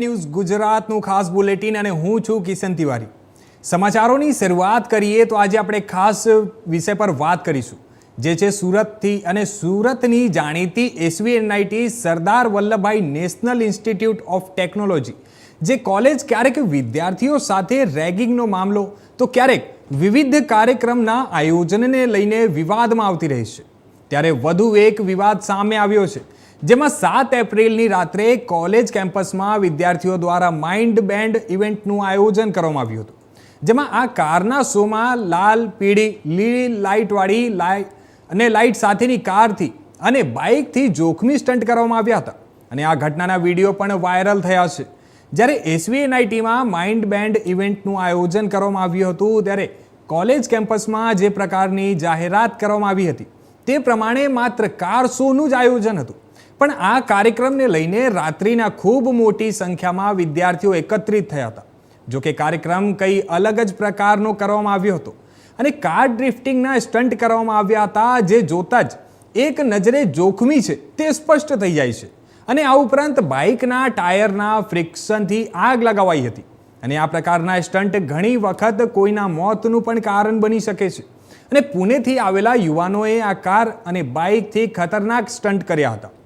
News ગુજરાતનું ખાસ bulletin અને હું છું કિશન તિવારી। સમાચારોની શરૂઆત કરીએ તો આજે આપણે ખાસ વિષય પર વાત કરીશું જે છે સુરતથી અને સુરતની જાણીતી SVNIT Sardar Vallabhbhai national institute of technology જે કોલેજ ક્યારેક વિદ્યાર્થીઓ સાથે રેગિંગનો મામલો તો ક્યારેક વિવિધ કાર્યક્રમના આયોજનને લઈને વિવાદમાં આવતી રહી છે। ત્યારે વધુ એક વિવાદ સામે આવ્યો છે જેમાં 7 એપ્રિલની રાત્રે કોલેજ કેમ્પસમાં વિદ્યાર્થીઓ દ્વારા માઇન્ડ બેન્ડ ઇવેન્ટનું આયોજન કરવામાં આવ્યું હતું જેમાં આ કારના શોમાં લાલ પીળી લીલી લાઇટવાળી અને લાઇટ સાથેની કારથી અને બાઇકથી જોખમી સ્ટન્ટ કરવામાં આવ્યા હતા અને આ ઘટનાના વિડીયો પણ વાયરલ થયા છે। જ્યારે એસવીએનઆઈટીમાં માઇન્ડ બેન્ડ ઇવેન્ટનું આયોજન કરવામાં આવ્યું હતું ત્યારે કોલેજ કેમ્પસમાં જે પ્રકારની જાહેરાત કરવામાં આવી હતી તે પ્રમાણે માત્ર કાર શોનું જ આયોજન હતું પણ આ કાર્યક્રમને લઈને રાત્રિના ખૂબ મોટી સંખ્યામાં વિદ્યાર્થીઓ એકત્રિત થયા હતા। જો કે કાર્યક્રમ કંઈ અલગ જ પ્રકારનો કરવામાં આવ્યો હતો અને કાર ડ્રિફ્ટિંગના સ્ટન્ટ કરવામાં આવ્યા હતા જે જોતા જ એક નજરે જોખમી છે તે સ્પષ્ટ થઈ જાય છે અને આ ઉપરાંત બાઇકના ટાયરના ફ્રિક્શનથી આગ લગાવાઈ હતી અને આ પ્રકારના સ્ટન્ટ ઘણી વખત કોઈના મોતનું પણ કારણ બની શકે છે અને પુણેથી આવેલા યુવાનોએ આ કાર અને બાઇકથી ખતરનાક સ્ટન્ટ કર્યા હતા।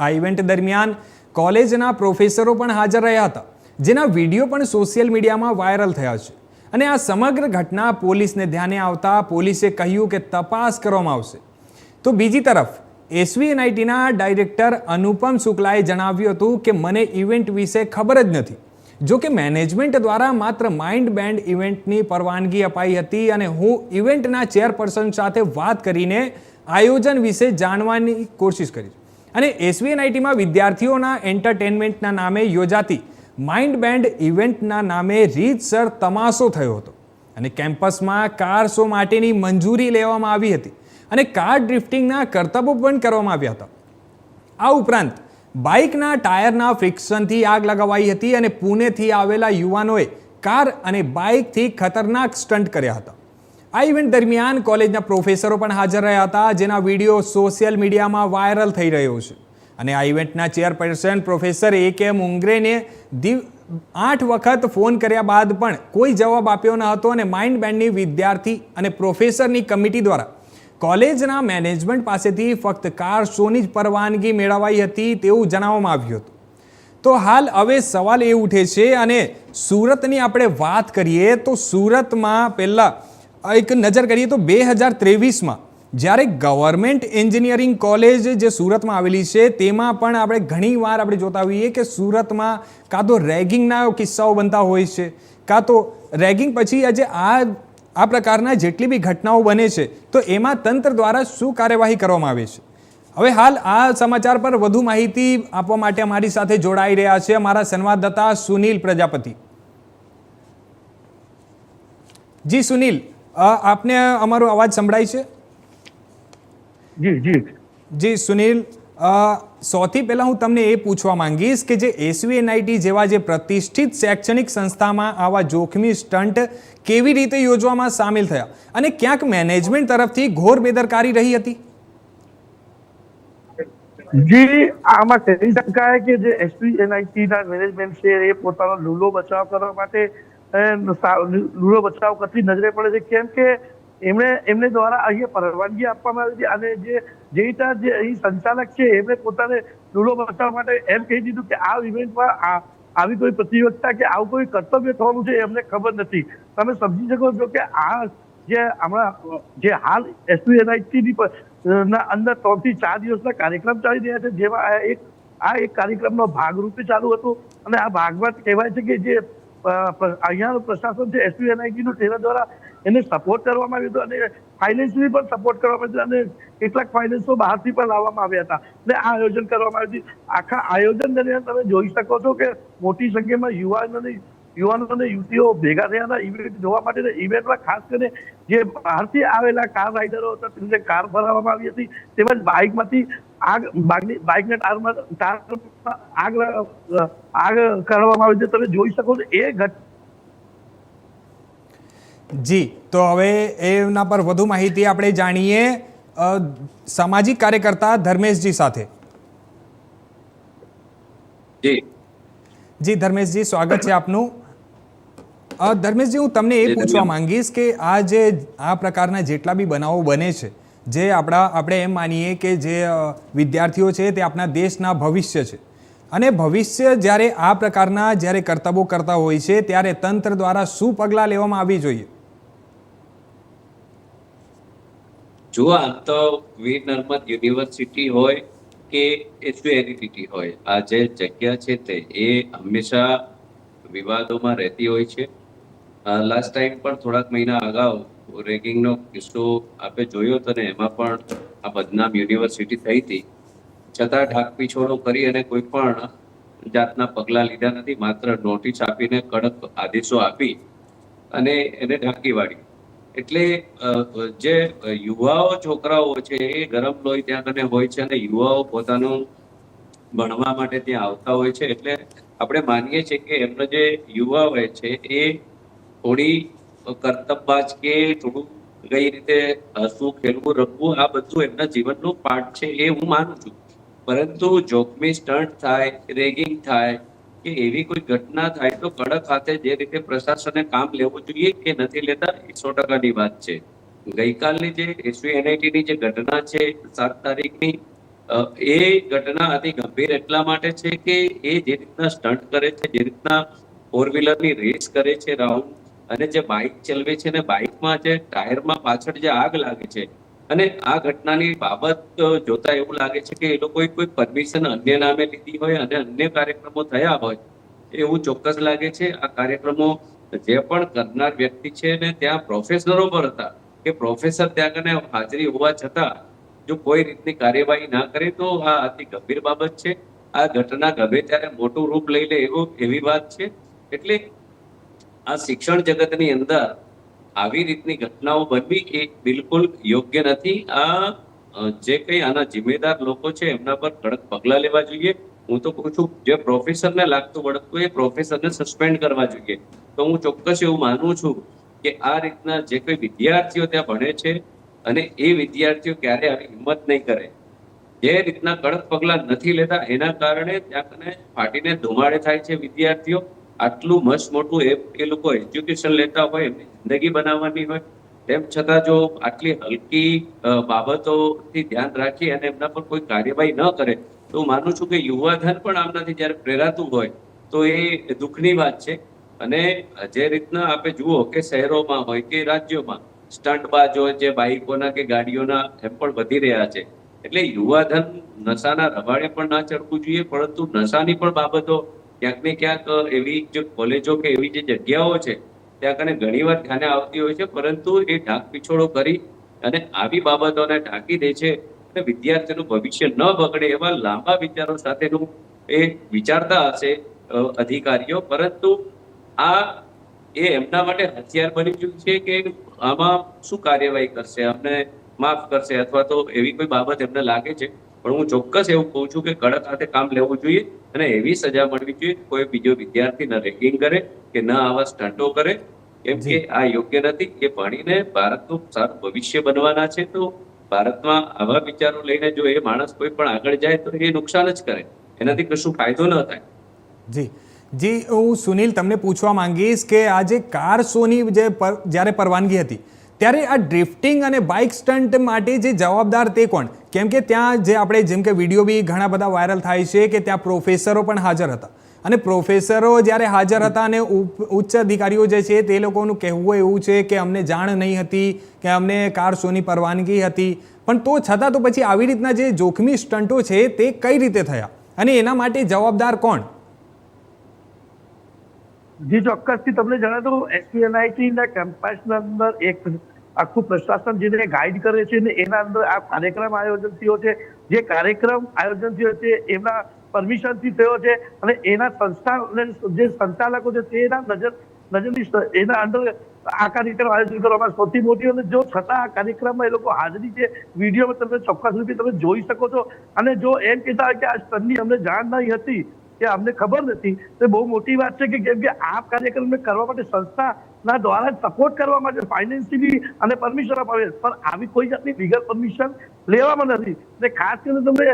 આ ઇવેન્ટ દરમિયાન કોલેજના પ્રોફેસરો પણ હાજર રહ્યા હતા જેના વિડીયો પણ સોશિયલ મીડિયામાં વાયરલ થયા છે અને આ સમગ્ર ઘટના પોલીસને ધ્યાને આવતા પોલીસે કહ્યું કે તપાસ કરવામાં આવશે। તો બીજી તરફ એસવીએનઆઈટીના ડાયરેક્ટર અનુપમ શુક્લાએ જણાવ્યું હતું કે મને ઇવેન્ટ વિશે ખબર જ નથી। જો કે મેનેજમેન્ટ દ્વારા માત્ર માઇન્ડ બેન્ડ ઇવેન્ટની પરવાનગી અપાઈ હતી અને હું ઇવેન્ટના ચેરપર્સન સાથે વાત કરીને આયોજન વિશે જાણવાની કોશિશ કરી અને એસવીએનઆઈટીમાં વિદ્યાર્થીઓના એન્ટરટેનમેન્ટના નામે યોજાતી માઇન્ડ બેન્ડ ઇવેન્ટના નામે રીતસર તમાશો થયો હતો અને કેમ્પસમાં કાર શો માટેની મંજૂરી લેવામાં આવી હતી અને કાર ડ્રિફ્ટિંગના કરતબો પણ કરવામાં આવ્યા હતા। આ ઉપરાંત બાઇકના ટાયરના ફ્રિક્શનથી આગ લગાવાઈ હતી અને પુણેથી આવેલા યુવાનોએ કાર અને બાઇકથી ખતરનાક સ્ટન્ટ કર્યા હતા। આ ઇવેન્ટ દરમિયાન કોલેજના પ્રોફેસરો પણ હાજર રહ્યા હતા જેના વિડીયો સોશિયલ મીડિયામાં વાયરલ થઈ રહ્યો છે અને આ ઇવેન્ટના ચેરપર્સન પ્રોફેસર A.K. મુંગરેને 8 વખત ફોન કર્યા બાદ પણ કોઈ જવાબ આપ્યો ન હતો અને માઇન્ડ બેન્ડની વિદ્યાર્થી અને પ્રોફેસરની કમિટી દ્વારા કોલેજના મેનેજમેન્ટ પાસેથી ફક્ત કાર શોની જ પરવાનગી મેળવાઈ હતી તેવું જણાવવામાં આવ્યું હતું। તો હાલ હવે સવાલ એ ઉઠે છે અને સુરતની આપણે વાત કરીએ તો સુરતમાં પહેલાં એક નજર કરીએ તો 2023માં જ્યારે ગવર્મેન્ટ એન્જિનિયરિંગ કોલેજ જે સુરતમાં આવેલી છે તેમાં પણ આપણે ઘણીવાર આપણે જોતા હોઈએ કે સુરતમાં કાં તો રેગિંગના કિસ્સાઓ બનતા હોય છે કાં તો રેગિંગ પછી આજે આ પ્રકારના જેટલી બી ઘટનાઓ બને છે તો એમાં તંત્ર દ્વારા શું કાર્યવાહી કરવામાં આવે છે। હવે હાલ આ સમાચાર પર વધુ માહિતી આપવા માટે અમારી સાથે જોડાઈ રહ્યા છે અમારા સંવાદદાતા સુનિલ પ્રજાપતિ। જી સુનિલ, આપને અમારો અવાજ સંભળાય છે? જી જી જી સુનિલ, સૌથી પહેલાં હું તમને એ પૂછવા માંગીશ કે જે એસવીએનઆઈટી જેવા જે પ્રતિષ્ઠિત શૈક્ષણિક સંસ્થામાં આવા જોખમી સ્ટન્ટ કેવી રીતે યોજવામાં સામેલ થયા અને ક્યાંક મેનેજમેન્ટ તરફથી ઘોર બેદરકારી રહી હતી? જી, આમાં કહી શકાય કે જે એસવીએનઆઈટીના મેનેજમેન્ટ છે એ પોતાનો લૂલો બચાવ કરવા માટે લૂલો બચાવ કરતી નજરે પડે છે કેમ કે એમને દ્વારા અહીંયા પરવાનગી આપવામાં આવી હતી અને જે અહીં સંચાલક છે એમણે પોતાને લૂલો બચાવવા માટે એમ કહી દીધું કે આ ઇવેન્ટમાં આવી કોઈ પ્રતિયોગિતા કે આવું કોઈ કર્તવ્ય થવાનું છે એમને ખબર નથી। તમે સમજી શકો છો કે આ જે હાલ એસવીએનઆઈટી ના અંદર 3 થી 4 દિવસના કાર્યક્રમ ચાલી રહ્યા છે જેમાં એક કાર્યક્રમનો ભાગરૂપે ચાલુ હતું અને આ ભાગમાં કહેવાય છે કે જે અહીંયાનું પ્રશાસન છે એસવીએનઆઈટીનું તેના દ્વારા એને સપોર્ટ કરવામાં આવ્યો હતો અને ફાઇનાન્શિયલી પણ સપોર્ટ કરવામાં આવ્યો હતો અને કેટલાક ફાઇનાન્સો બહારથી પણ લાવવામાં આવ્યા હતા અને આ આયોજન કરવામાં આવ્યું હતું। આખા આયોજન દરમિયાન તમે જોઈ શકો છો કે મોટી સંખ્યામાં યુવાનો અને યુવતીઓ ભેગા થયા ઇવેન્ટ જોવા માટે। ઇવેન્ટમાં ખાસ કરીને જે બહારથી આવેલા કાર રાઇડરો હતા તેમને કાર ભરાવવામાં આવી હતી તેમજ બાઇકમાંથી બાઇકના ટાયરમાં આગ કરવામાં આવી છે। તમે જોઈ શકો છો એ જી, તો હવે એના પર વધુ માહિતી આપણે જાણીએ સામાજિક કાર્યકર્તા ધર્મેશજી સાથે। જી જી ધર્મેશજી, સ્વાગત છે આપનું. ધર્મેશજી, હું તમને એ પૂછવા માંગીશ કે આ પ્રકારના જેટલા બી બનાવો બને છે, જે આપણે એમ માનીએ કે જે વિદ્યાર્થીઓ છે તે આપણા દેશના ભવિષ્ય છે, અને ભવિષ્ય જ્યારે આ પ્રકારના જ્યારે કરતબો કરતા હોય છે ત્યારે તંત્ર દ્વારા શું પગલાં લેવામાં આવી જોઈએ? જો આમ તો વીર નર્મદ યુનિવર્સિટી હોય કે એસયુએનઆઈટી હોય, આ જે જગ્યા છે તે એ હંમેશા વિવાદોમાં રહેતી હોય છે. લાસ્ટ ટાઈમ પણ થોડાક મહિના અગાઉ રેગિંગનો કિસ્સો આપણે જોયો હતો ને એમાં પણ આ બદનામ યુનિવર્સિટી થઈ હતી. છતાં ઢાંકપીછોડો કરી અને કોઈ પણ જાતના પગલાં લીધા નથી. માત્ર નોટિસ આપીને કડક આદેશો આપી અને એને ઢાંકી વાળી. એટલે જે યુવાઓ છોકરાઓ છે એ ગરમ લોહી ત્યાં કને હોય છે અને યુવાઓ પોતાનું ભણવા માટે ત્યાં આવતા હોય છે. એટલે આપણે માનીએ છીએ કે એમનો જે યુવા હોય છે એ થોડી કર્તબબાજ કે થોડું કઈ રીતે હસવું, ખેલવું, રમવું, આ બધું એમના જીવનનું પાર્ટ છે એ હું માનું છું. પરંતુ જોખમી સ્ટન્ટ થાય, રેગિંગ થાય કે એવી કોઈ ઘટના થાય તો કડક હાથે જે રીતે પ્રશાસને કામ લેવું જોઈએ કે નથી લેતા એ 100%ની વાત છે. ગઈકાલની જે એસયુએનઆઈટી ની જે ઘટના છે 7 તારીખની, એ ઘટના અતિ ગંભીર એટલા માટે છે કે એ જે રીતના સ્ટન્ટ કરે છે, જે રીતના 4-વ્હીલરની રેસ કરે છે રાઉન્ડ, અને જે બાઇક ચલાવે છે ને બાઇકમાં જે ટાયરમાં પાછળ જે આગ લાગે છે, અને આ ઘટનાની બાબત જોતા એવું લાગે છે કે એ લોકોએ કોઈ પરમિશન અન્ય નામે લીધી હોય અને અન્ય કાર્યક્રમો થયા હોય એવું ચોક્કસ લાગે છે. આ કાર્યક્રમો જે પણ કરનાર વ્યક્તિ છે ને ત્યાં પ્રોફેસરો પણ હતા કે પ્રોફેસર ત્યાં કને હાજરી હોવા છતાં જો કોઈ રીતની કાર્યવાહી ના કરે તો આ અતિ ગંભીર બાબત છે. આ ઘટના ગમે ત્યારે મોટું રૂપ લઈ લે એવી વાત છે. એટલે આ શિક્ષણ જગતની અંદર આવી રીતની ઘટનાઓ બનવી એ બિલકુલ યોગ્ય નથી. આ જે કંઈ આના જિમ્મેદાર લોકો છે એમના પર કડક પગલાં લેવા જોઈએ. હું તો કહું છું જે પ્રોફેસરને લાગતું વળગતું એ પ્રોફેસરને સસ્પેન્ડ કરવા જોઈએ. તો હું ચોક્કસ એવું માનું છું કે આ રીતના જે કોઈ વિદ્યાર્થીઓ ત્યાં ભણે છે અને એ વિદ્યાર્થીઓ ક્યારે આવી હિંમત નહીં કરે. જે રીતના કડક પગલાં નથી લેતા એના કારણે ત્યાં કને ફાટીને ધુમાડે થાય છે વિદ્યાર્થીઓ. આટલું મસ્ત મોટું એ લોકો એજ્યુકેશન લેતા હોય, એમની જિંદગી બનાવવાની હોય, તેમ છતાં જો આટલી હલકી બાબતોથી ધ્યાન રાખી અને એમના પર કોઈ કાર્યવાહી ન કરે તો હું માનું છું કે યુવાધન પણ આમનાથી જ્યારે પ્રેરાતું હોય તો એ દુઃખની વાત છે. અને જે રીતના આપણે જુઓ કે શહેરોમાં હોય કે રાજ્યોમાં સ્ટન્ટબાજો જે બાઇકોના કે ગાડીઓના એમ પણ વધી રહ્યા છે. એટલે યુવાધન નશાના રવાડે પણ ના ચડવું જોઈએ, પરંતુ નશાની પણ બાબતો ક્યાંક ને ક્યાંક એવી જે કોલેજો કે એવી જે જગ્યાઓ છે ત્યાં કને ઘણીવાર ધ્યાને આવતી હોય છે, પરંતુ એ ઢાંક પીછોડો કરી અને આવી બાબતોને ઢાંકી દે છે અને વિદ્યાર્થીનું ભવિષ્ય ન બગડે એવા લાંબા વિચારો સાથેનું એ વિચારતા હશે અધિકારીઓ, પરંતુ આ એ એમના માટે હથિયાર બની ગયું છે કે આમાં શું કાર્યવાહી કરશે, અમને માફ કરશે અથવા તો એવી કોઈ બાબત એમને લાગે છે. પણ હું ચોક્કસ એવું કહું છું કે કડક હાથે કામ લેવું જોઈએ અને એવી સજા મળવી જોઈએ કોઈ બીજો વિદ્યાર્થી ન રેગિંગ કરે કે ન આવા સ્ટન્ટો કરે, કેમ કે આ યોગ્ય નથી. એ ભણીને ભારતનું સારું ભવિષ્ય બનવાના છે, તો ભારતમાં આવા વિચારો લઈને જો એ માણસ કોઈ પણ આગળ જાય તો એ નુકસાન જ કરે, એનાથી કશું ફાયદો ન થાય. જી જી, હું સુનિલ તમને પૂછવા માંગીશ કે આ જે કાર શોની જ્યારે પરવાનગી હતી ત્યારે આ ડ્રિફ્ટિંગ અને બાઇક સ્ટન્ટ માટે જે જવાબદાર તે કોણ? કેમ કે ત્યાં જે આપણે જેમ કે વિડીયો બી ઘણા બધા વાયરલ થાય છે કે ત્યાં પ્રોફેસરો પણ હાજર હતા, અને પ્રોફેસરો જ્યારે હાજર હતા અને ઉચ્ચ અધિકારીઓ જે છે તે લોકોનું કહેવું એવું છે કે અમને જાણ નહીં હતી કે અમને કાર શોની પરવાનગી હતી, પણ તો છતાં તો પછી આવી રીતના જે જોખમી સ્ટન્ટો છે તે કઈ રીતે થયા અને એના માટે જવાબદાર કોણ? જી ચોક્કસથી તમને જણાવ દઉં, એસયુએનઆઈટી ના કેમ્પસના અંદર એક આખું પ્રશાસન જેને ગાઈડ કરે છે ને એના અંદર આ કાર્યક્રમ આયોજન થયો છે. જે કાર્યક્રમ આયોજન થયો છે એમના પરમિશનથી થયો છે અને એના સંસ્થા જે સંચાલકો છે તેના નજરની એના અંદર આ કાર્યક્રમ આયોજન કરવામાં સૌથી મોટી, અને જો છતાં આ કાર્યક્રમમાં એ લોકો હાજરી છે વિડીયોમાં તમે ચોક્કસ રીતે તમે જોઈ શકો છો. અને જો એમ કહેતા હોય કે આ સ્ટન્ટની અમને જાણ નહીં હતી એ અમને ખબર નથી. તે બહુ મોટી વાત છે કે કેમ કે આ કાર્યક્રમને કરવા માટે સંસ્થાના દ્વારા સપોર્ટ કરવા માટે ફાઇનાન્શિયલી અને પરમિશન અપાવે, પણ આવી કોઈ જાતની લીગલ પરમિશન લેવામાં નથી. ને ખાસ કરીને તમને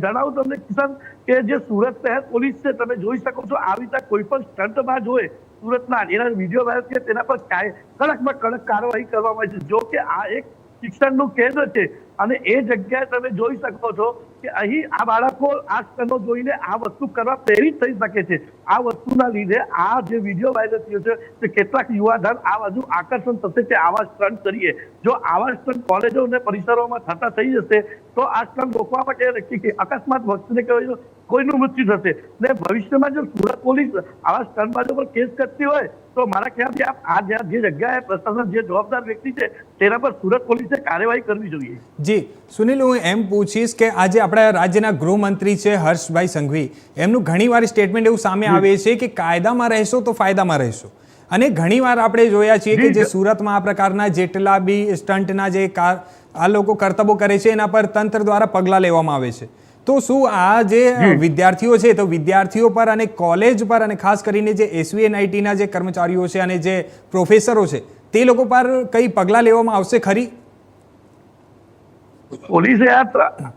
જણાવું તમને કિશન કે જે સુરત શહેર પોલીસ છે, તમે જોઈ શકો છો આવી રીતે કોઈ પણ સ્ટંટબાજ હોય સુરતના, એના વિડીયો વાયરલ છે, તેના પર કડકમાં કડક કાર્યવાહી કરવામાં આવે છે. જો કે આ એક શિક્ષણનું કેન્દ્ર છે અને એ જગ્યાએ તમે જોઈ શકો છો કે અહીં આ બાળકો આ સ્ટંટો જોઈને આ વસ્તુ કરવા પ્રેરિત થઈ શકે છે. આ વસ્તુના લીધે આ જે વિડીયો વાયરલ થયો છે તે કેટલાક યુવાધન આ બાજુ આકર્ષણ થશે કે આવા સ્ટંટ કરીએ. જો આવા સ્ટંટ કોલેજો અને પરિસરોમાં થતા થઈ જશે તો આ સ્ટંટ રોકવા માટે અકસ્માત વસ્તુને કહેવાય કોઈનું મૃત્યુ થશે. ને ભવિષ્યમાં જો સુરત પોલીસ આવા સ્ટંટબાજો પર કેસ કરતી હોય તો મારા ખ્યાલથી આ જે જગ્યાએ પ્રશાસન જે જવાબદાર વ્યક્તિ છે તેના પર સુરત પોલીસે કાર્યવાહી કરવી જોઈએ. જી સુનિલ, હું એમ પૂછીશ કે આજે આપણા રાજ્યના ગૃહમંત્રી છે હર્ષભાઈ સંઘવી, એમનું ઘણીવાર સ્ટેટમેન્ટ એવું સામે આવે છે કે કાયદામાં રહેશો તો ફાયદામાં રહેશો. અને ઘણીવાર આપણે જોયા છીએ કે જે સુરતમાં આ પ્રકારના જેટલા બી સ્ટંટના જે આ લોકો કરતબો કરે છે એના પર તંત્ર દ્વારા પગલાં લેવામાં આવે છે. તો શું આ જે વિદ્યાર્થીઓ છે તો વિદ્યાર્થીઓ પર અને કોલેજ પર અને ખાસ કરીને જે SVNITના જે કર્મચારીઓ છે અને જે પ્રોફેસરો છે તે લોકો પર કઈ પગલાં લેવામાં આવશે ખરી?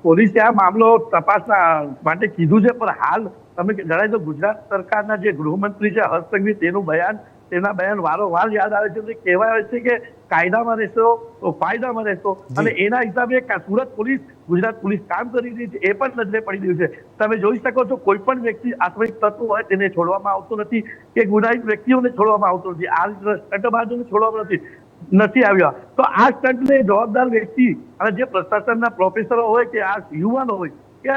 પોલીસે આ મામલો તપાસના માટે કીધું છે, પણ હાલ તમે જણાવી દો ગુજરાત સરકારના જે ગૃહમંત્રી છે હર્ષ સંઘવી, તેના બયાન વારંવાર યાદ આવે છે. તે કહેવાય છે કે કાયદામાં રહેશો તો ફાયદામાં રહેશો, અને એના હિસાબે સુરત પોલીસ, ગુજરાત પોલીસ કામ કરી રહી છે એ પણ નજરે પડી રહ્યું છે. તમે જોઈ શકો છો કોઈ પણ વ્યક્તિ આત્મિક તત્વ હોય તેને છોડવામાં આવતો નથી કે ગુનાહિત વ્યક્તિઓને છોડવામાં આવતો નથી, આ સ્ટંટબાજોને છોડવામાં નથી આવ્યા. તો આ સ્ટંટને જવાબદાર વ્યક્તિ અને જે પ્રશાસનના પ્રોફેસરો હોય કે આ યુવાનો હોય કે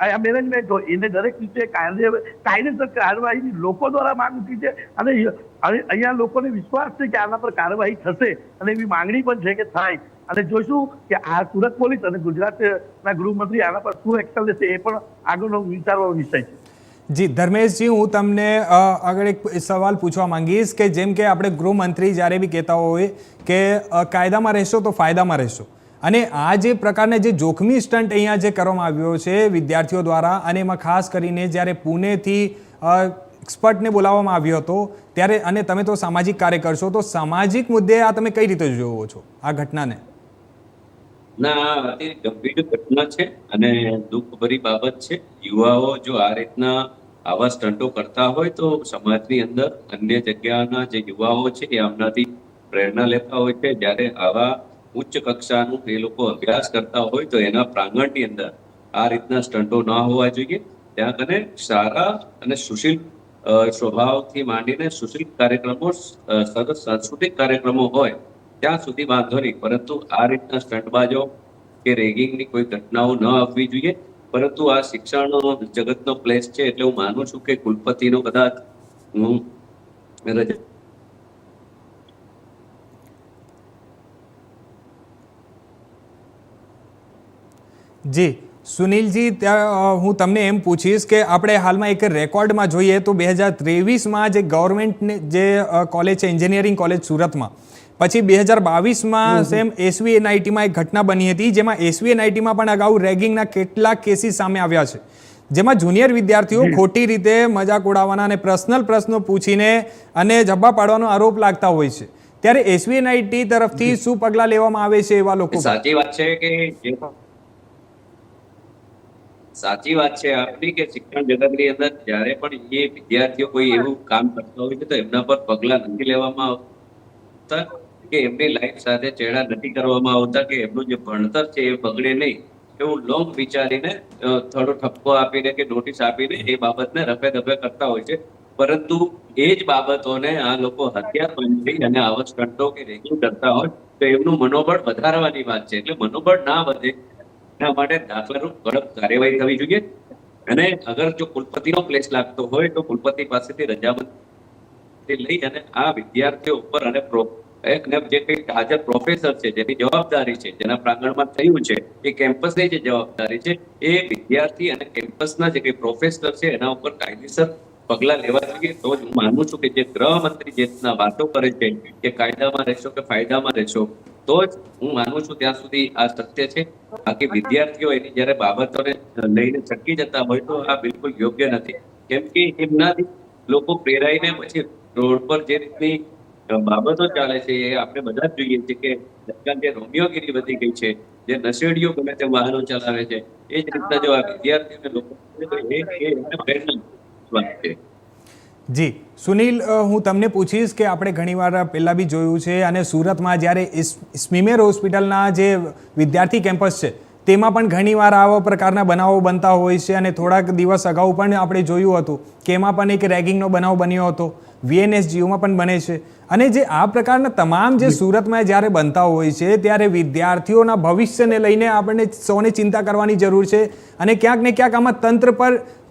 આ મેનેજમેન્ટ હોય એને દરેક રીતે કાયદેસર કાર્યવાહી લોકો દ્વારા માંગ ઉઠી છે અને અહીંયા લોકોને વિશ્વાસ છે કે આના પર કાર્યવાહી થશે અને એવી માંગણી પણ છે કે થાય. અને જોઈશું કે આ સુરત પોલીસ અને ગુજરાતના ગૃહમંત્રી આના પર શું એક્શન લેશે એ પણ આગળનો વિચારવાનો વિષય છે. જી ધર્મેશજી, હું તમને આગળ એક સવાલ પૂછવા માંગીશ કે જેમ કે આપણે ગૃહમંત્રી જ્યારે બી કહેતા હોય કે કાયદામાં રહેશો તો ફાયદામાં રહેશો, અને આ જે પ્રકારના જે જોખમી સ્ટન્ટ અહીંયા જે કરવામાં આવ્યો છે વિદ્યાર્થીઓ દ્વારા, અને એમાં ખાસ કરીને જ્યારે પુણેથી એક્સપર્ટને બોલાવવામાં આવ્યો હતો ત્યારે, અને તમે તો સામાજિક કાર્યકર છો, તો સામાજિક મુદ્દે આ તમે કઈ રીતે જોવો છો આ ઘટનાને? ના, અતિ ગંભીર ઘટના છે અને દુઃખભરી બાબત છે. યુવાઓ જો આ રીતના આવા સ્ટંટો કરતા હોય તો સમાજની અંદર અન્ય જગ્યાના જે યુવાઓ છે એ આમનાથી પ્રેરણા લેતા હોય છે. જ્યારે આવા ઉચ્ચ કક્ષાનું એ લોકો અભ્યાસ કરતા હોય તો એના પ્રાંગણની અંદર આ રીતના સ્ટંટો ન હોવા જોઈએ. ત્યાં કને સારા અને સુશીલ સ્વભાવથી માંડીને સુશીલ કાર્યક્રમો, સરસ સાંસ્કૃતિક કાર્યક્રમો હોય ત્યાં સુધી વાંધો નહીં, પરંતુ આ રીતના સ્ટંટબાજો કે રેગિંગની કોઈ ઘટનાઓ ન આવવી જોઈએ. પરંતુ આ શિક્ષણ જગતનો પ્લેસ છે એટલે હું માનું છું કે કુલપતિનો કદાચ જી સુનિલજી, ત્યાં હું તમને એમ પૂછીશ કે આપણે હાલમાં એક રેકોર્ડમાં જોઈએ તો 2023માં જે ગવર્મેન્ટને જે કોલેજ છે એન્જિનિયરિંગ કોલેજ સુરતમાં, પછી 2022માં સેમ SVNITમાં એક ઘટના બની હતી જેમાં SVNITમાં પણ અગાઉ રેગિંગના કેટલાક કેસીસ સામે આવ્યા છે, જેમાં જુનિયર વિદ્યાર્થીઓ ખોટી રીતે મજાક ઉડાવવાના અને પર્સનલ પ્રશ્નો પૂછીને અને જબ્બા પાડવાનો આરોપ લાગતા હોય છે. ત્યારે SVNIT તરફથી શું પગલાં લેવામાં આવે છે એવા લોકો? સાચી વાત છે કે સાચી વાત છે આપની કે શિક્ષણ જગતની અંદર જ્યારે પણ એ વિદ્યાર્થીઓ કોઈ એવું કામ કરતા હોય છે તો એમના પર પગલાં નથી લેવામાં આવતા, કે એમની લાઈફ સાથે ચેડા નથી કરવામાં આવતા, કે એમનું જે ભણતર છે એ બગડે નહીં એવું લોંગ વિચારીને થોડો ઠપકો આપીને કે નોટિસ આપીને એ બાબતને રફે દફે કરતા હોય છે. પરંતુ એ જ બાબતોને આ લોકો હથિયાર બની અને આવા સ્ટંટો કે રેગિંગ કરતા હોય તો એમનું મનોબળ વધારવાની વાત છે. એટલે મનોબળ ના વધે એના માટે દાખલારૂપ કડક કાર્યવાહી થવી જોઈએ. અને અગર જો કુલપતિનો પ્લેસ લાગતો હોય તો કુલપતિ પાસેથી રજામંદી લઈ અને આ વિદ્યાર્થીઓ ઉપર અને જે કઈ હાજર પ્રોફેસર છે જેની જવાબદારી છે, જેના પ્રાંગણમાં થયું છે, એ કેમ્પસની જે જવાબદારી છે એ વિદ્યાર્થી અને કેમ્પસના જે કઈ પ્રોફેસર છે એના ઉપર કાયદેસર પગલાં લેવા જોઈએ. તો જ હું માનું છું કે જે ગૃહમંત્રી જે રીતના વાતો કરે છે કે કાયદામાં રહેશો કે ફાયદામાં રહેશો, તો જ હું માનું છું ત્યાં સુધી આ સત્ય છે. બાકી વિદ્યાર્થીઓ એની જયારે બાબતોને લઈને ચટકી જતા હોય તો આ બિલકુલ યોગ્ય નથી. કેમ કે એમનાથી લોકો પ્રેરાઈને પછી રોડ પર જે રીતની બાબતો ચાલે છે એ આપણે બધા જ જોઈએ છીએ કે આજકાલ જે રોમિયોગીરી વધી ગઈ છે, જે નશેડીઓ ગમે તે વાહનો ચલાવે છે, એ જ રીતના જો આ વિદ્યાર્થીઓને લોકો એમને પ્રેરણા આપવાની છે. જી સુનિલ, હું તમને પૂછીશ કે આપણે ઘણીવાર પહેલાં બી જોયું છે અને સુરતમાં જ્યારે સ્મીમેર હોસ્પિટલના જે વિદ્યાર્થી કેમ્પસ છે તેમાં પણ ઘણીવાર આવા પ્રકારના બનાવો બનતા હોય છે અને થોડાક દિવસ અગાઉ પણ આપણે જોયું હતું કે એમાં પણ એક રેગિંગનો બનાવ બન્યો હતો, VNSGUમાં પણ બને છે. અને જે આ પ્રકારના તમામ જે સુરતમાં જ્યારે બનતા હોય છે ત્યારે વિદ્યાર્થીઓના ભવિષ્યને લઈને આપણને સૌને ચિંતા કરવાની જરૂર છે અને ક્યાંક ને ક્યાંક આમાં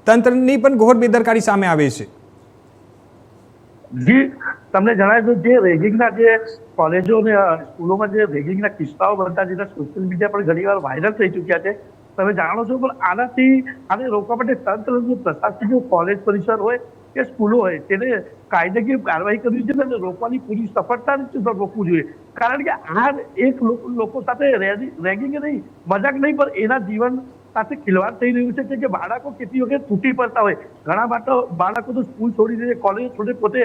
તંત્રની પણ ઘોર બેદરકારી સામે આવે છે. જી, તમને જણાવી દઉં, જે રેગિંગના જે કોલેજો અને સ્કૂલોમાં જે રેગિંગના કિસ્સાઓ બનતા જેના સોશિયલ મીડિયા પર ઘણીવાર વાયરલ થઈ ચૂક્યા છે, તમે જાણો છો, પણ આને રોકવા માટે તંત્ર, પ્રશાસનિક, કોલેજ પરિસર હોય કે સ્કૂલો હોય, તેને કાયદાકીય કાર્યવાહી કરવી જોઈએ અને રોકવાની પૂરી સફળતાથી રોકવું જોઈએ. કારણ કે આ એક લોકો સાથે રેગિંગ નહીં, મજાક નહીં, પણ એના જીવન સાથે ખિલવાડ થઈ રહ્યું છે કે બાળકો કેટલી વખત તૂટી પડતા હોય. ઘણા બાળકો તો સ્કૂલ છોડી દે, કોલેજ છોડી, પોતે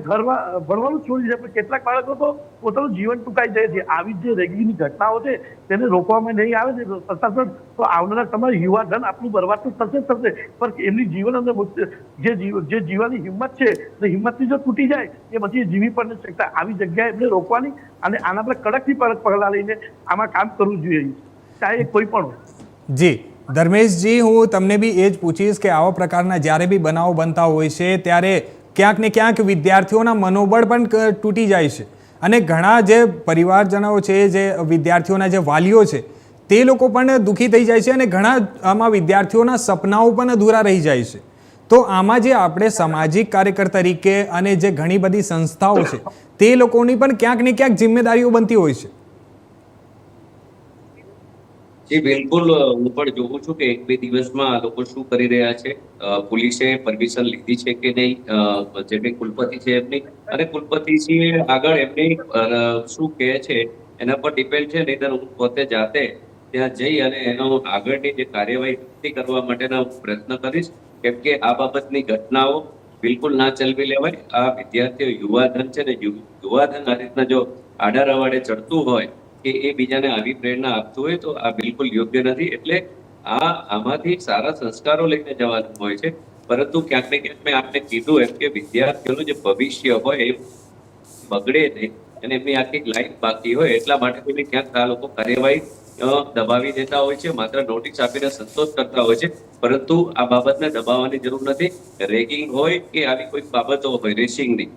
ઘરમાં ભણવાનું છોડી દે, પણ કેટલાક બાળકો તો પોતાનું જીવન ટૂંકાઈ જાય છે. આવી જે રેગિંગની ઘટનાઓ છે તેને રોકવામાં નહીં આવે ને પ્રશાસન, તો આવનારા સમય યુવાધન આપણું બરબાદ તો થશે, પણ એમની જીવન અંદર જે જીવવાની હિંમત છે, એ હિંમતથી જો તૂટી જાય એ પછી જીવી પણ નથી શકતા. આવી જગ્યાએ એમને રોકવાની અને આના પર કડકથી કડક પગલાં લઈને આમાં કામ કરવું જોઈએ, ચાહે કોઈ પણ હોય. જી ધર્મેશજી, હું તમને બી એ જ પૂછીશ કે આવા પ્રકારના જ્યારે બી બનાવો બનતા હોય છે ત્યારે ક્યાંક ને ક્યાંક વિદ્યાર્થીઓના મનોબળ પણ તૂટી જાય છે અને ઘણા જે પરિવારજનો છે, જે વિદ્યાર્થીઓના જે વાલીઓ છે, તે લોકો પણ દુઃખી થઈ જાય છે અને ઘણા આમાં વિદ્યાર્થીઓના સપનાઓ પણ અધૂરા રહી જાય છે. તો આમાં જે આપણે સામાજિક કાર્યકર તરીકે અને જે ઘણી બધી સંસ્થાઓ છે તે લોકોની પણ ક્યાંક ને ક્યાંક જિમ્મેદારીઓ બનતી હોય છે. જી બિલકુલ, હું પણ જોઉં છું કે 1-2 દિવસમાં આ લોકો શું કરી રહ્યા છે. પોલીસે પરમિશન લીધી છે કે નહીં, જે બી કુલપતિ છે એમની, અને કુલપતિશ્રી આગળ એમની શું કહે છે એના પર ડિપેન્ડ છે. નહીંતર હું પોતે જાતે ત્યાં જઈ અને એનો આગળની જે કાર્યવાહી કરવા માટેના હું પ્રયત્ન કરીશ. કેમ કે આ બાબતની ઘટનાઓ બિલકુલ ના ચલવી લેવાય. આ વિદ્યાર્થીઓ, યુવાધન છે ને, યુવાધન આ રીતના જો આડા રવાડે ચડતું હોય કે એ બીજાને આવી પ્રેરણા આપતું હોય તો આ બિલકુલ યોગ્ય નથી. એટલે આમાંથી સારા સંસ્કારો લઈને જવાનું હોય છે, પરંતુ ક્યાંક ને ક્યાંક મેં આપને કીધું એમ કે વિદ્યાર્થીઓનું જે ભવિષ્ય હોય એ બગડે નહીં અને એમની આખી લાઈફ બાકી હોય, એટલા માટે ક્યાંક આ લોકો કાર્યવાહી દબાવી દેતા હોય છે, માત્ર નોટિસ આપીને સંતોષ કરતા હોય છે. પરંતુ આ બાબતને દબાવવાની જરૂર નથી. રેગિંગ હોય કે આવી કોઈ બાબતો હોય રેસિંગની,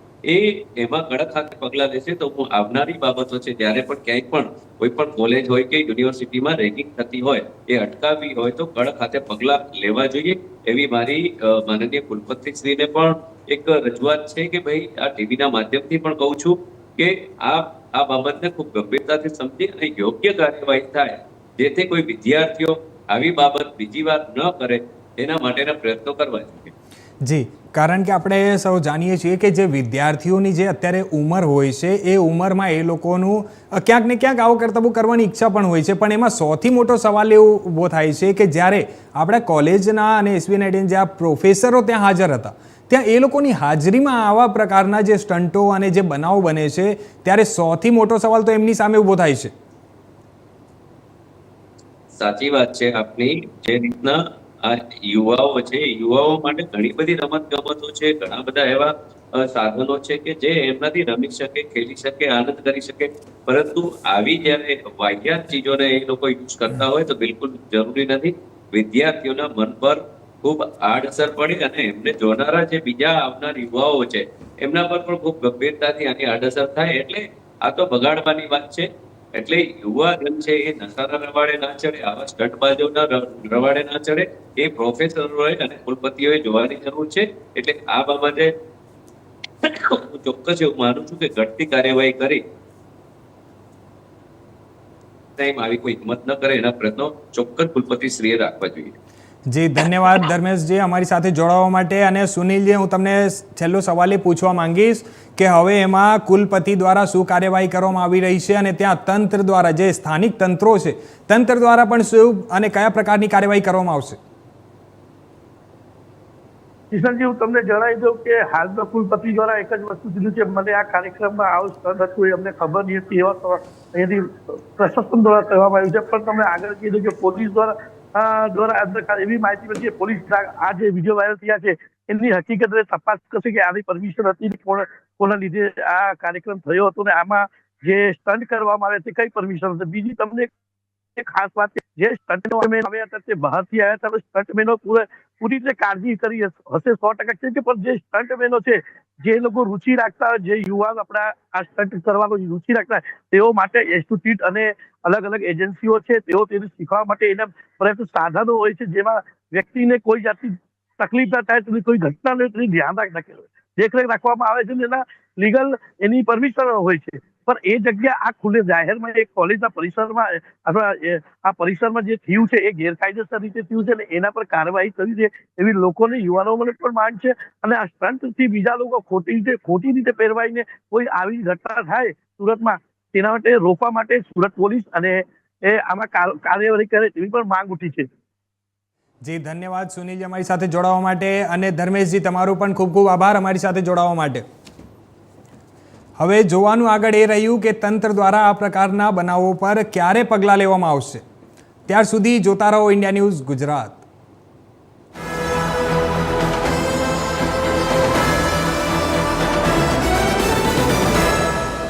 એમાં કડક હાથે પગલાં લેશે તો હું આવનારી બાબતો છે, જ્યારે પણ ક્યાંય પણ કોઈ પણ કોલેજ હોય કે યુનિવર્સિટીમાં રેગિંગ થતી હોય એ અટકાવવી હોય તો કડક હાથે પગલાં લેવા જોઈએ, એવી મારી માનનીય કુલપતિશ્રીને પણ એક રજૂઆત છે કે ભાઈ આ ટીવીના માધ્યમથી પણ કહું છું કે આ બાબતને ખૂબ ગંભીરતાથી સમજી અને યોગ્ય કાર્યવાહી થાય, જેથી કોઈ વિદ્યાર્થીઓ આવી બાબત બીજી વાર ન કરે એના માટેના પ્રયત્નો કરવા જોઈએ. જી, કારણ કે આપણે સૌ જાણીએ છીએ કે જે વિદ્યાર્થીઓની જે અત્યારે ઉંમર હોય છે એ ઉંમરમાં એ લોકોનું ક્યાંક ને ક્યાંક આવો કરતબો કરવાની ઈચ્છા પણ હોય છે, પણ એમાં સૌથી મોટો સવાલ એવો ઊભો થાય છે કે જ્યારે આપણા કોલેજના અને SB19 જ્યાં પ્રોફેસરો ત્યાં હાજર હતા, ત્યાં એ લોકોની હાજરીમાં આવા પ્રકારના જે સ્ટન્ટો અને જે બનાવો બને છે ત્યારે સૌથી મોટો સવાલ તો એમની સામે ઊભો થાય છે. સાચી વાત છે આપની. જે રીતના આ યુવાઓ છે, યુવાઓ માટે ઘણી બધી રમત ગમતો છે, ઘણા બધા એવા સાધનો છે કે જે એમનાથી રમી શકે, ખેલી શકે, આનંદ કરી શકે, પરંતુ આવી જ્યારે વાહિયાત ચીજોને એ લોકો યુઝ કરતા હોય તો બિલકુલ જરૂરી નથી. વિદ્યાર્થીઓના મન પર ખૂબ આડઅસર પડે અને એમને જોનારા જે બીજા આવનાર યુવાઓ છે એમના પર પણ ખૂબ ગંભીરતાથી આની આડઅસર થાય. એટલે આ તો બગાડવાની વાત છે. એટલે યુવાધન છે એ નશાના રવાડે ના ચડે, આવા સ્ટંટબાજોના રવાડે ના ચડે, એ પ્રોફેસરોએ અને કુલપતિઓએ જોવાની જરૂર છે. એટલે આ બાબતે હું ચોક્કસ એવું માનું છું કે ઘટતી કાર્યવાહી કરી આવી કોઈ હિંમત ન કરે એના પ્રયત્નો ચોક્કસ કુલપતિશ્રીએ રાખવા જોઈએ. જી ધન્યવાદ ધર્મેશજી અમારી સાથે જોડાવા માટે. અને સુનિલજી, હું તમને છેલ્લો સવાલ એ પૂછવા માંગીશ કે હવે એમાં કુલપતિ દ્વારા શું કાર્યવાહી કરવામાં આવી રહી છે અને ત્યાં તંત્ર દ્વારા, જે સ્થાનિક તંત્રો છે, તંત્ર દ્વારા પણ શું અને કયા પ્રકારની કાર્યવાહી કરવામાં આવશે? કિશનજી, હું તમને જણાવી દઉં કે હાલમાં કુલપતિ દ્વારા એક જ વસ્તુ કીધું છે, મને આ કાર્યક્રમમાં આવું સ્થળ હતું એ અમને ખબર નહીં હતી, એવા તો અહીંયાથી પ્રશાસન દ્વારા કહેવામાં આવ્યું છે. પણ તમે આગળ કીધું કે પોલીસ દ્વારા એવી માહિતી મળી છે, પોલીસ આ જે વિડીયો વાયરલ થયા છે એની હકીકત તપાસ કરશે કે આની પરમિશન હતી, કોના લીધે આ કાર્યક્રમ થયો હતો ને આમાં જે સ્ટન્ટ કરવામાં આવે છે કઈ પરમિશન હતી. બીજી તમને એક ખાસ વાત, જે સ્ટન્ટમેન આવ્યા હતા તે બહારથી આવ્યા હતા, સ્ટન્ટમેનો પૂરી રીતે કાળજી કરી હશે 100% છે. પણ જે સ્ટન્ટમેનો છે, જે લોકો રુચિ રાખતા હોય, જે યુવાન આપણા આ સ્ટન્ટ કરવાનો રુચિ રાખતા હોય, તેઓ માટે એસ્ટુટીટ અને અલગ અલગ એજન્સીઓ છે, તેઓ તેને શીખવા માટે એના પ્રયત્ન સાધનો હોય છે, જેમાં વ્યક્તિને કોઈ જાતની તકલીફ ના થાય, તેની કોઈ ઘટના ન તેની ધ્યાન દેખરેખ રાખવામાં આવે છે અને એના લીગલ એની પરમિશન હોય છે. પણ એ જગ્યા આ ખુલ્લે જાહેરમાં એક કોલેજના પરિસરમાં અથવા આ પરિસરમાં જે થયું છે એ ગેરકાયદેસર રીતે થયું છે અને એના પર કાર્યવાહી કરવી છે એવી લોકોને, યુવાનોને પણ માંગ છે. અને આ સ્ટન્ટથી બીજા લોકો ખોટી રીતે પહેરવાઈને કોઈ આવી ઘટના થાય સુરતમાં, તેના માટે રોકવા માટે સુરત પોલીસ અને એ આમાં કાર્યવાહી કરે તેવી પણ માંગ ઉઠી છે. જી ધન્યવાદ સુનિલજી અમારી સાથે જોડાવા માટે, અને ધર્મેશજી તમારો પણ ખૂબ ખૂબ આભાર અમારી સાથે જોડાવા માટે. હવે જોવાનું આગળ એ રહ્યું કે તંત્ર દ્વારા આ પ્રકારના બનાવો પર ક્યારે પગલાં લેવામાં આવશે. ત્યાર સુધી જોતા રહો ઇન્ડિયા ન્યૂઝ ગુજરાત.